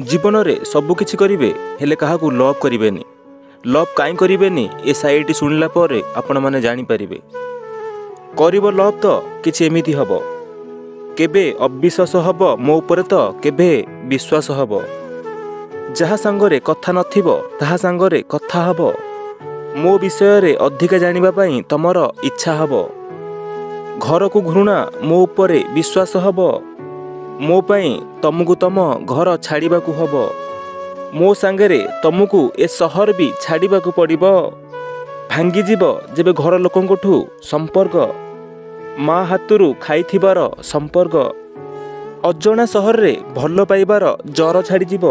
जीवन में सबकिछि करेंगे हेले क्या लव करेंगे। लव कहीं करेंगे ए साइड शुणिला आपण मैंने जानीपर कर लव तो किछि एमिति हम केबे अविश्वास हम मो उपर तो केबे विश्वास हम। जहाँ सांगरे कथा नथिबो ताहा सांगरे कथा हब। मो विषय रे अधिक जानिबा तमर इच्छा हब। घर को घृणा मो उपरे विश्वास हब। मो पाई तमको तम घर छाड़िबा को हब। मो सांगरे तमको ए सहर भी छाड़िबा को पड़िबो। भांगी जीव जेबे घर लोकंठू संपर्क माँ हाथरू खाइथिबार संपर्क अजणा सहर रे भल पाइबार जर छाड़ी जीव।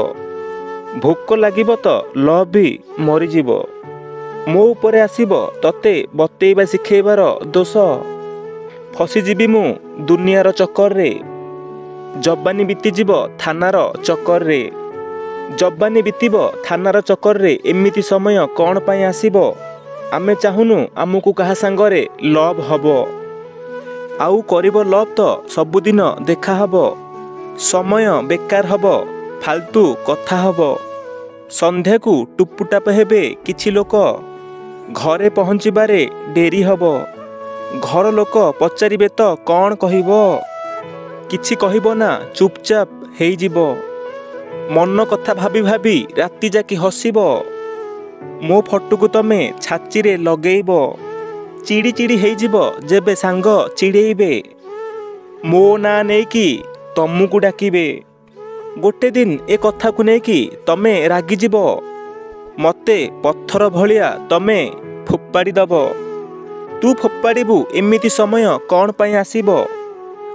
भोक लागिब तो लव भी मरीजीव। मो उपरे आसीब तते बतेइबा शिखेबार दोष। फसीजीवी मु दुनियार चक्कर रे। जबानी बीतीजीव थानार चक्कर रे। जबानी बीतीब थानार चक्कर रे। एमिति समय कौन पाई आसीब। आमे चाहुनु आमको कहा सांगरे लव हब। आउ करिब लव तो सबुदिन देखा हब। समय बेकार हब। फालतू कथा हब। संध्या को टुपुटाप हेबे किछि लोक। घरे पहुँचबारे डेरी हब। घर लोक पचारिबे तो कौन कहिबो। किछि कहिबो ना चुपचाप हेइजिबो। मन कथा भाबी भाबी राति जाकी हसिबो। मो फटू को तमे छाची रे लगेइबो। चिड़ी चिड़ी हेइजिबो जेबे सांग चिड़ेइबे। मो ना नेकी तमको डाकिबे। गोटे दिन ए कथा को नेकी तमे रागिजिबो। मते पत्थर भलिया तमे फोपाड़ी दबो। तू फोपाड़ीबू एमिति समय कौन पाई आसीबो।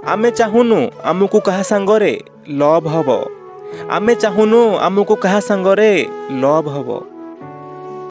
आमे चाहुनु आमको कहा सांगरे लव हब। आमे चाहुनु आमको कहा सांगरे लव हब।